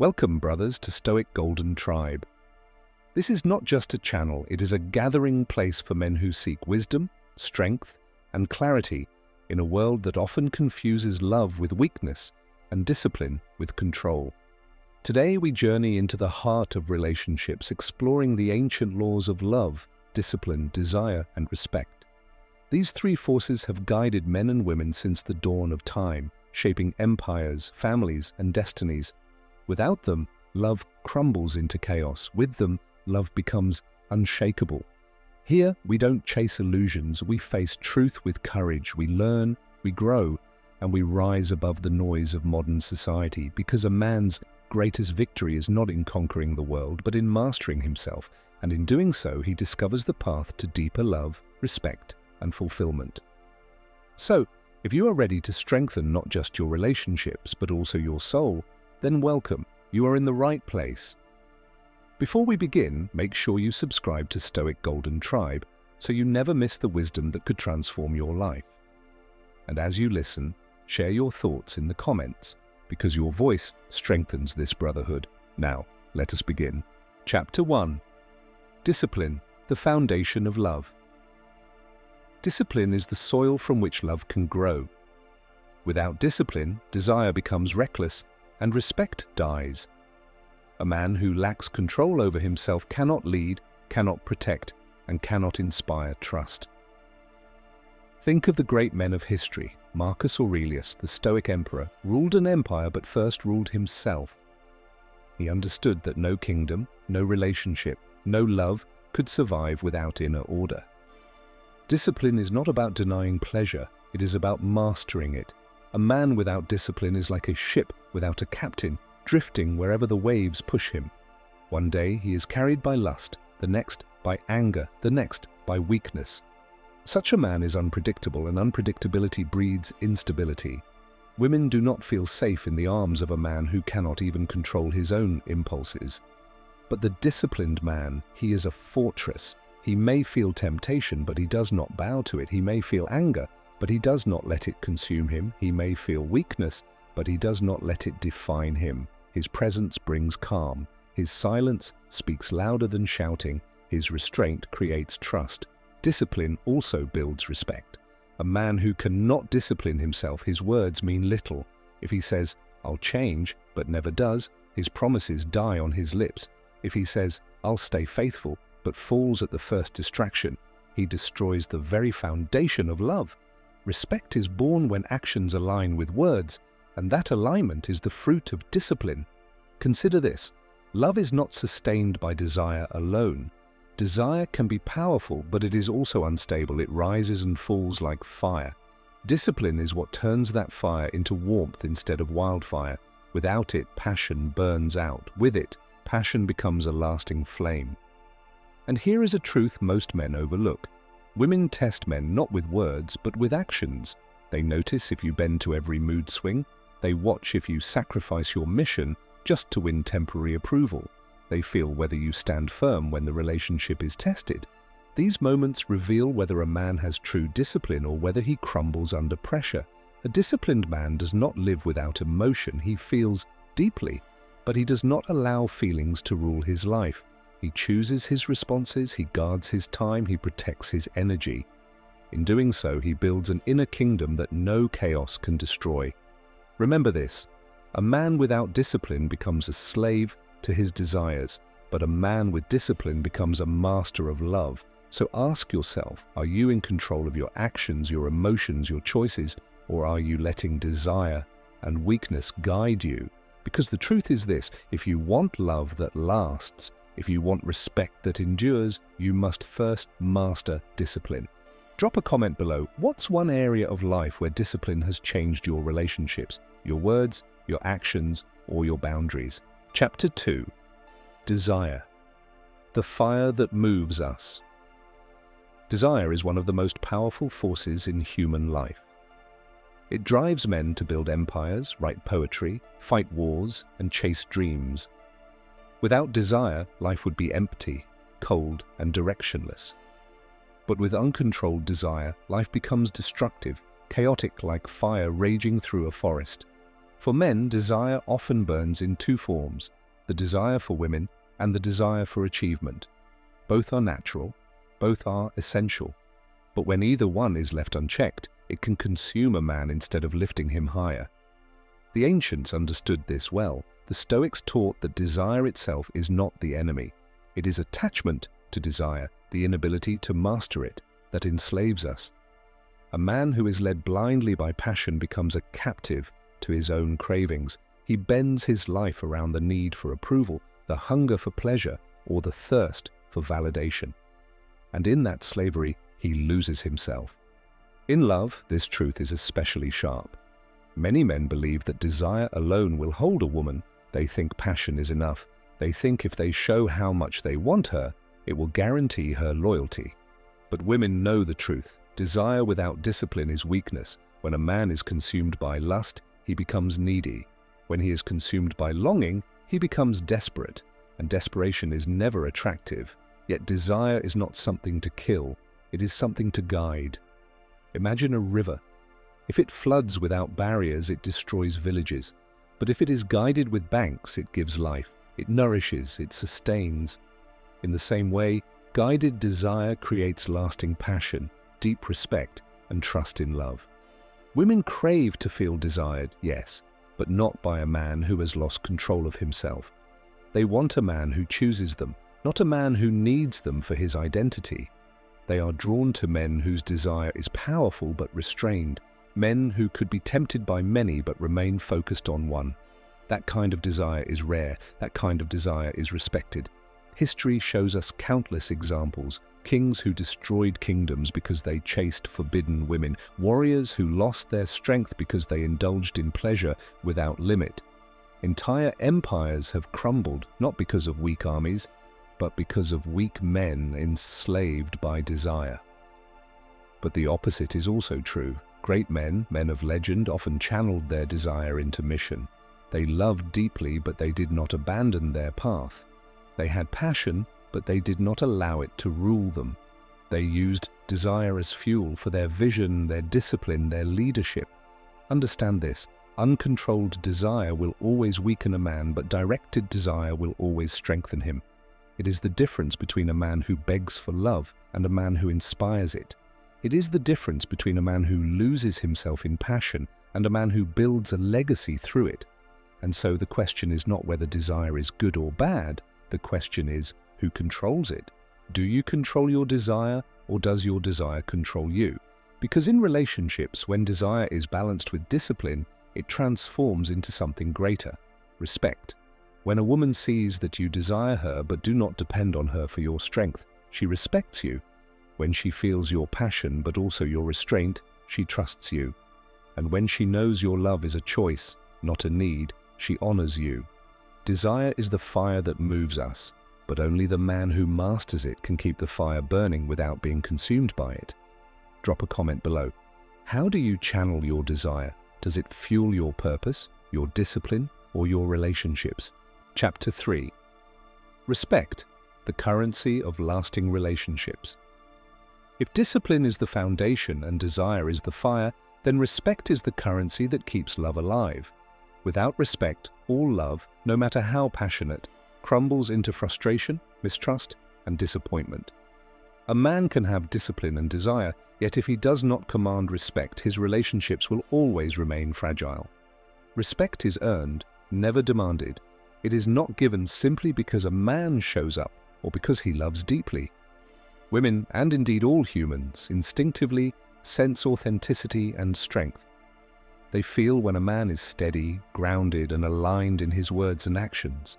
Welcome, brothers, to Stoic Golden Tribe. This is not just a channel, it is a gathering place for men who seek wisdom, strength, and clarity in a world that often confuses love with weakness and discipline with control. Today we journey into the heart of relationships, exploring the ancient laws of love, discipline, desire, and respect. These three forces have guided men and women since the dawn of time, shaping empires, families, and destinies. Without them, love crumbles into chaos. With them, love becomes unshakable. Here, we don't chase illusions. We face truth with courage. We learn, we grow, and we rise above the noise of modern society, because a man's greatest victory is not in conquering the world, but in mastering himself. And in doing so, he discovers the path to deeper love, respect, and fulfillment. So, if you are ready to strengthen not just your relationships, but also your soul, then welcome, you are in the right place. Before we begin, make sure you subscribe to Stoic Golden Tribe so you never miss the wisdom that could transform your life. And as you listen, share your thoughts in the comments, because your voice strengthens this brotherhood. Now, let us begin. Chapter 1. Discipline, the foundation of love. Discipline is the soil from which love can grow. Without discipline, desire becomes reckless, and respect dies. A man who lacks control over himself cannot lead, cannot protect, and cannot inspire trust. Think of the great men of history. Marcus Aurelius, the Stoic emperor, ruled an empire but first ruled himself. He understood that no kingdom, no relationship, no love could survive without inner order. Discipline is not about denying pleasure, it is about mastering it. A man without discipline is like a ship without a captain, drifting wherever the waves push him. One day he is carried by lust, the next by anger, the next by weakness. Such a man is unpredictable, and unpredictability breeds instability. Women do not feel safe in the arms of a man who cannot even control his own impulses. But the disciplined man, he is a fortress. He may feel temptation, but he does not bow to it. He may feel anger, but he does not let it consume him. He may feel weakness, but he does not let it define him. His presence brings calm. His silence speaks louder than shouting. His restraint creates trust. Discipline also builds respect. A man who cannot discipline himself, his words mean little. If he says, "I'll change," but never does, his promises die on his lips. If he says, "I'll stay faithful," but falls at the first distraction, he destroys the very foundation of love. Respect is born when actions align with words, and that alignment is the fruit of discipline. Consider this: love is not sustained by desire alone. Desire can be powerful, but it is also unstable. It rises and falls like fire. Discipline is what turns that fire into warmth instead of wildfire. Without it, passion burns out. With it, passion becomes a lasting flame. And here is a truth most men overlook. Women test men not with words, but with actions. They notice if you bend to every mood swing. They watch if you sacrifice your mission just to win temporary approval. They feel whether you stand firm when the relationship is tested. These moments reveal whether a man has true discipline or whether he crumbles under pressure. A disciplined man does not live without emotion. He feels deeply, but he does not allow feelings to rule his life. He chooses his responses, he guards his time, he protects his energy. In doing so, he builds an inner kingdom that no chaos can destroy. Remember this: a man without discipline becomes a slave to his desires, but a man with discipline becomes a master of love. So ask yourself, are you in control of your actions, your emotions, your choices, or are you letting desire and weakness guide you? Because the truth is this: if you want love that lasts, if you want respect that endures, you must first master discipline. Drop a comment below. What's one area of life where discipline has changed your relationships, your words, your actions, or your boundaries? Chapter 2. Desire, the fire that moves us. Desire is one of the most powerful forces in human life. It drives men to build empires, write poetry, fight wars, and chase dreams. Without desire, life would be empty, cold, and directionless. But with uncontrolled desire, life becomes destructive, chaotic like fire raging through a forest. For men, desire often burns in two forms: the desire for women and the desire for achievement. Both are natural, both are essential. But when either one is left unchecked, it can consume a man instead of lifting him higher. The ancients understood this well. The Stoics taught that desire itself is not the enemy. It is attachment to desire, the inability to master it, that enslaves us. A man who is led blindly by passion becomes a captive to his own cravings. He bends his life around the need for approval, the hunger for pleasure, or the thirst for validation. And in that slavery, he loses himself. In love, this truth is especially sharp. Many men believe that desire alone will hold a woman. They think passion is enough. They think if they show how much they want her, it will guarantee her loyalty. But women know the truth. Desire without discipline is weakness. When a man is consumed by lust, he becomes needy. When he is consumed by longing, he becomes desperate. And desperation is never attractive. Yet desire is not something to kill. It is something to guide. Imagine a river. If it floods without barriers, it destroys villages. But if it is guided with banks, it gives life. It nourishes, it sustains. In the same way, guided desire creates lasting passion, deep respect, and trust in love. Women crave to feel desired, yes, but not by a man who has lost control of himself. They want a man who chooses them, not a man who needs them for his identity. They are drawn to men whose desire is powerful but restrained, men who could be tempted by many but remain focused on one. That kind of desire is rare, that kind of desire is respected. History shows us countless examples: kings who destroyed kingdoms because they chased forbidden women, warriors who lost their strength because they indulged in pleasure without limit. Entire empires have crumbled not because of weak armies, but because of weak men enslaved by desire. But the opposite is also true. Great men, men of legend, often channeled their desire into mission. They loved deeply, but they did not abandon their path. They had passion, but they did not allow it to rule them. They used desire as fuel for their vision, their discipline, their leadership. Understand this: uncontrolled desire will always weaken a man, but directed desire will always strengthen him. It is the difference between a man who begs for love and a man who inspires it. It is the difference between a man who loses himself in passion and a man who builds a legacy through it. And so the question is not whether desire is good or bad. The question is, who controls it? Do you control your desire, or does your desire control you? Because in relationships, when desire is balanced with discipline, it transforms into something greater: respect. When a woman sees that you desire her but do not depend on her for your strength, she respects you. When she feels your passion but also your restraint, she trusts you. And when she knows your love is a choice, not a need, she honors you. Desire is the fire that moves us, but only the man who masters it can keep the fire burning without being consumed by it. Drop a comment below. How do you channel your desire? Does it fuel your purpose, your discipline, or your relationships? Chapter 3. Respect, the currency of lasting relationships. If discipline is the foundation and desire is the fire, then respect is the currency that keeps love alive. Without respect, all love, no matter how passionate, crumbles into frustration, mistrust, and disappointment. A man can have discipline and desire, yet if he does not command respect, his relationships will always remain fragile. Respect is earned, never demanded. It is not given simply because a man shows up or because he loves deeply. Women, and indeed all humans, instinctively sense authenticity and strength. They feel when a man is steady, grounded, and aligned in his words and actions.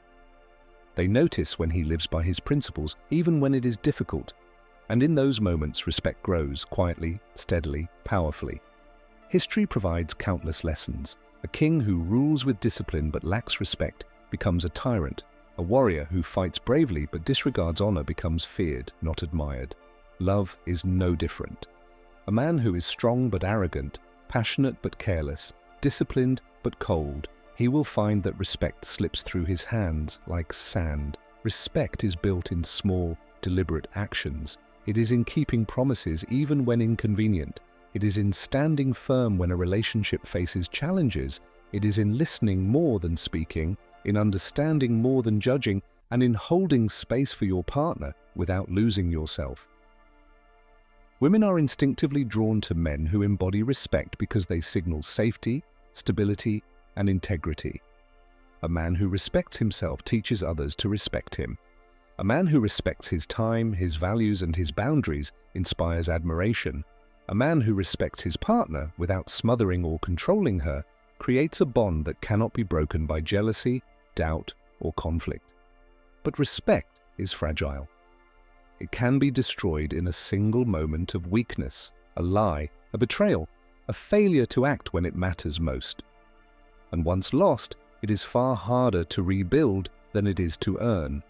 They notice when he lives by his principles, even when it is difficult. And in those moments, respect grows quietly, steadily, powerfully. History provides countless lessons. A king who rules with discipline but lacks respect becomes a tyrant. A warrior who fights bravely but disregards honor becomes feared, not admired. Love is no different. A man who is strong but arrogant, passionate but careless, disciplined but cold, he will find that respect slips through his hands like sand. Respect is built in small, deliberate actions. It is in keeping promises even when inconvenient. It is in standing firm when a relationship faces challenges. It is in listening more than speaking, in understanding more than judging, and in holding space for your partner without losing yourself. Women are instinctively drawn to men who embody respect because they signal safety, stability, and integrity. A man who respects himself teaches others to respect him. A man who respects his time, his values, and his boundaries inspires admiration. A man who respects his partner without smothering or controlling her creates a bond that cannot be broken by jealousy, doubt, or conflict. But respect is fragile. It can be destroyed in a single moment of weakness, a lie, a betrayal, a failure to act when it matters most. And once lost, it is far harder to rebuild than it is to earn.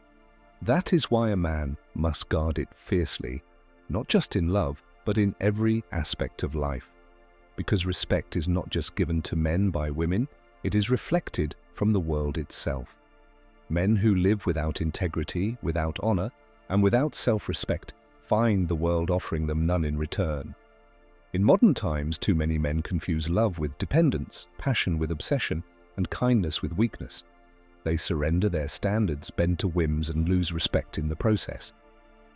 That is why a man must guard it fiercely, not just in love, but in every aspect of life. Because respect is not just given to men by women, it is reflected from the world itself. Men who live without integrity, without honor, and without self-respect find the world offering them none in return. In modern times, too many men confuse love with dependence, passion with obsession, and kindness with weakness. They surrender their standards, bend to whims, and lose respect in the process.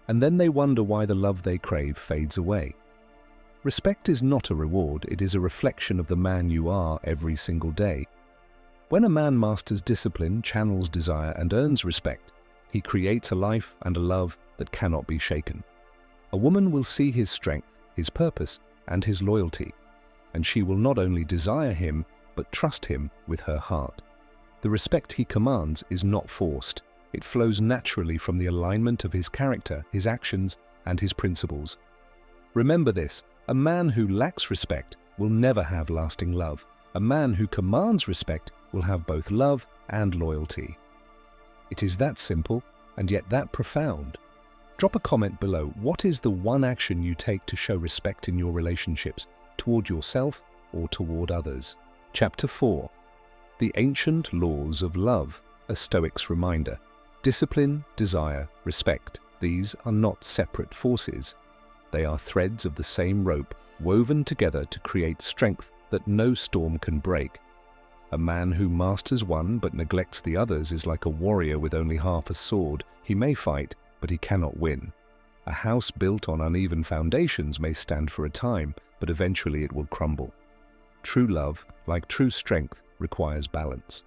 And then they wonder why the love they crave fades away. Respect is not a reward, it is a reflection of the man you are every single day. When a man masters discipline, channels desire, and earns respect, he creates a life and a love that cannot be shaken. A woman will see his strength, his purpose, and his loyalty, and she will not only desire him, but trust him with her heart. The respect he commands is not forced. It flows naturally from the alignment of his character, his actions, and his principles. Remember this, a man who lacks respect will never have lasting love. A man who commands respect will have both love and loyalty. It is that simple, and yet that profound. Drop a comment below. What is the one action you take to show respect in your relationships, toward yourself or toward others? Chapter 4. The Ancient Laws of Love, a Stoic's reminder. Discipline, desire, respect. These are not separate forces. They are threads of the same rope, woven together to create strength that no storm can break. A man who masters one but neglects the others is like a warrior with only half a sword. He may fight, but he cannot win. A house built on uneven foundations may stand for a time, but eventually it will crumble. True love, like true strength, requires balance.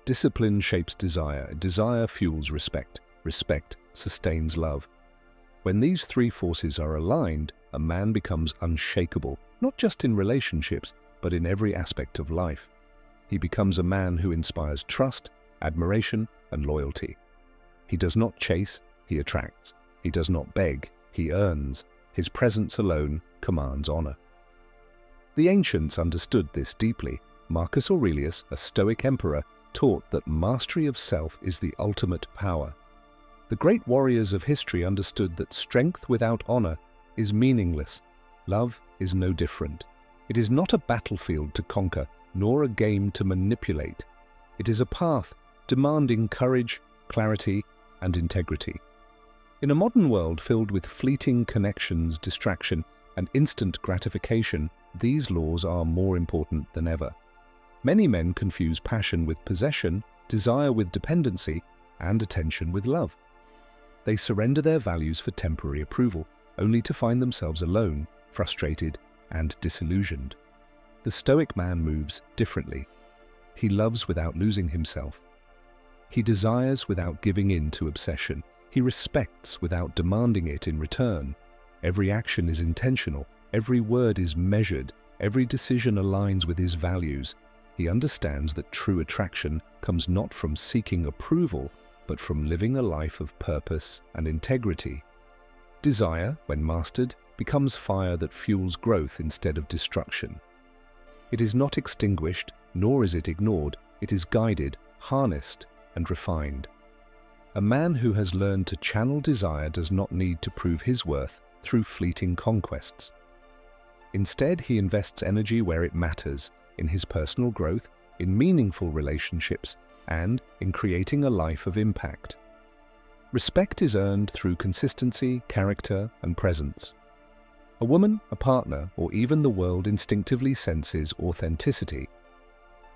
Discipline shapes desire. Desire fuels respect. Respect sustains love. When these three forces are aligned, a man becomes unshakable, not just in relationships, but in every aspect of life. He becomes a man who inspires trust, admiration, and loyalty. He does not chase, he attracts. He does not beg, he earns. His presence alone commands honor. The ancients understood this deeply. Marcus Aurelius, a Stoic emperor, taught that mastery of self is the ultimate power. The great warriors of history understood that strength without honor is meaningless. Love is no different. It is not a battlefield to conquer, nor a game to manipulate. It is a path demanding courage, clarity, and integrity. In a modern world filled with fleeting connections, distraction, and instant gratification, these laws are more important than ever. Many men confuse passion with possession, desire with dependency, and attention with love. They surrender their values for temporary approval, only to find themselves alone, frustrated, and disillusioned. The Stoic man moves differently. He loves without losing himself. He desires without giving in to obsession. He respects without demanding it in return. Every action is intentional. Every word is measured. Every decision aligns with his values. He understands that true attraction comes not from seeking approval, but from living a life of purpose and integrity. Desire, when mastered, becomes fire that fuels growth instead of destruction. It is not extinguished, nor is it ignored. It is guided, harnessed, and refined. A man who has learned to channel desire does not need to prove his worth through fleeting conquests. Instead, he invests energy where it matters, in his personal growth, in meaningful relationships, and in creating a life of impact. Respect is earned through consistency, character, and presence. A woman, a partner, or even the world instinctively senses authenticity.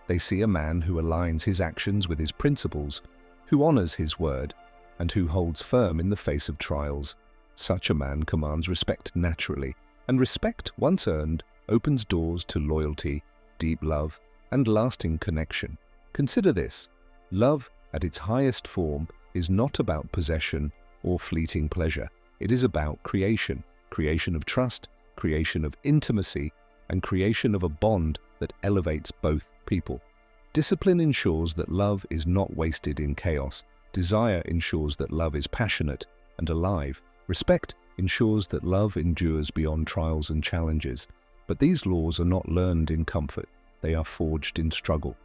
They see a man who aligns his actions with his principles, who honors his word, and who holds firm in the face of trials. Such a man commands respect naturally, and respect, once earned, opens doors to loyalty, deep love, and lasting connection. Consider this: love, at its highest form, is not about possession or fleeting pleasure. It is about creation of trust, creation of intimacy, and creation of a bond that elevates both people. Discipline ensures that love is not wasted in chaos. Desire ensures that love is passionate and alive. Respect ensures that love endures beyond trials and challenges. But these laws are not learned in comfort. They are forged in struggle.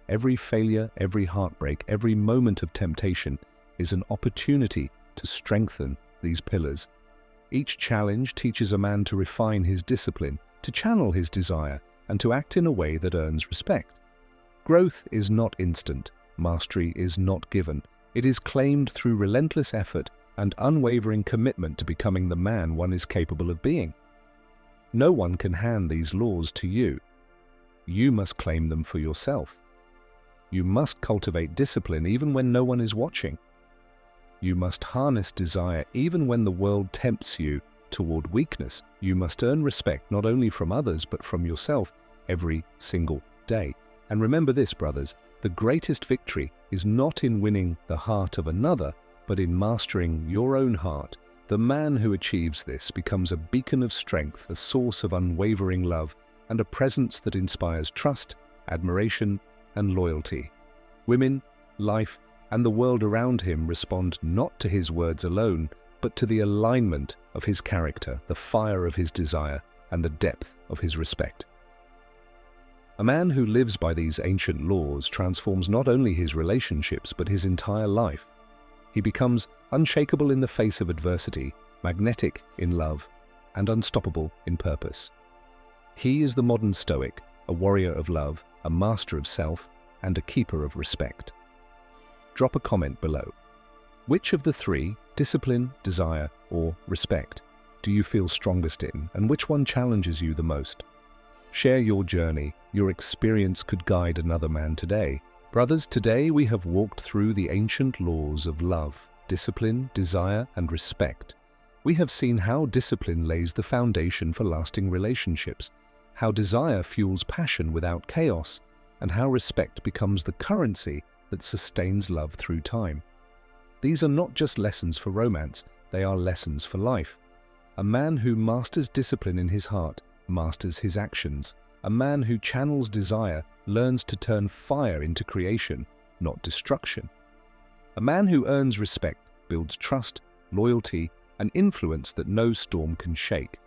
Every failure, every heartbreak, every moment of temptation is an opportunity to strengthen these pillars. Each challenge teaches a man to refine his discipline, to channel his desire, and to act in a way that earns respect. Growth is not instant. Mastery is not given. It is claimed through relentless effort and unwavering commitment to becoming the man one is capable of being. No one can hand these laws to you. You must claim them for yourself. You must cultivate discipline even when no one is watching. You must harness desire even when the world tempts you toward weakness. You must earn respect not only from others but from yourself every single day. And remember this, brothers, the greatest victory is not in winning the heart of another, but in mastering your own heart. The man who achieves this becomes a beacon of strength, a source of unwavering love, and a presence that inspires trust, admiration, and loyalty. Women, life, and the world around him respond not to his words alone, but to the alignment of his character, the fire of his desire, and the depth of his respect. A man who lives by these ancient laws transforms not only his relationships, but his entire life. He becomes unshakable in the face of adversity, magnetic in love, and unstoppable in purpose. He is the modern Stoic, a warrior of love, a master of self, and a keeper of respect. Drop a comment below. Which of the three, discipline, desire, or respect, do you feel strongest in, and which one challenges you the most? Share your journey. Your experience could guide another man today. Brothers, today we have walked through the ancient laws of love, discipline, desire, and respect. We have seen how discipline lays the foundation for lasting relationships, how desire fuels passion without chaos, and how respect becomes the currency that sustains love through time. These are not just lessons for romance, they are lessons for life. A man who masters discipline in his heart masters his actions. A man who channels desire learns to turn fire into creation, not destruction. A man who earns respect builds trust, loyalty, and influence that no storm can shake.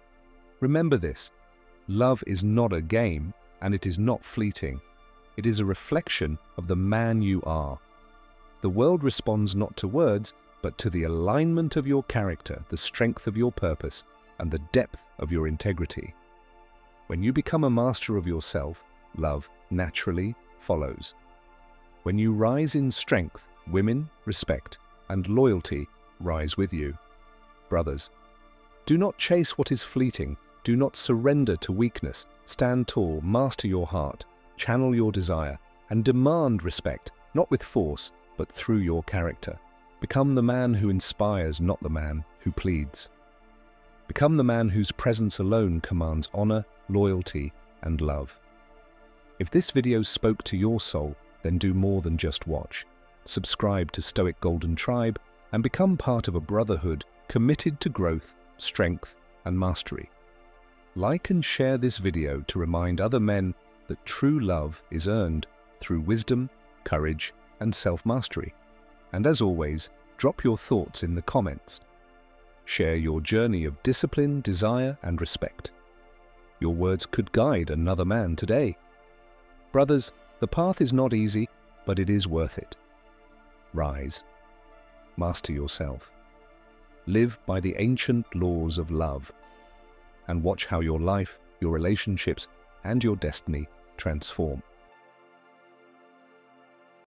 Remember this: love is not a game, and it is not fleeting. It is a reflection of the man you are. The world responds not to words, but to the alignment of your character, the strength of your purpose, and the depth of your integrity. When you become a master of yourself, love naturally follows. When you rise in strength, women, respect, and loyalty rise with you. Brothers, do not chase what is fleeting. Do not surrender to weakness. Stand tall, master your heart, channel your desire, and demand respect, not with force, but through your character. Become the man who inspires, not the man who pleads. Become the man whose presence alone commands honor, loyalty, and love. If this video spoke to your soul, then do more than just watch. Subscribe to Stoic Golden Tribe and become part of a brotherhood committed to growth, strength, and mastery. Like and share this video to remind other men that true love is earned through wisdom, courage, and self-mastery. And as always, drop your thoughts in the comments. Share your journey of discipline, desire, and respect. Your words could guide another man today. Brothers, the path is not easy, but it is worth it. Rise. Master yourself. Live by the ancient laws of love. And watch how your life, your relationships, and your destiny transform.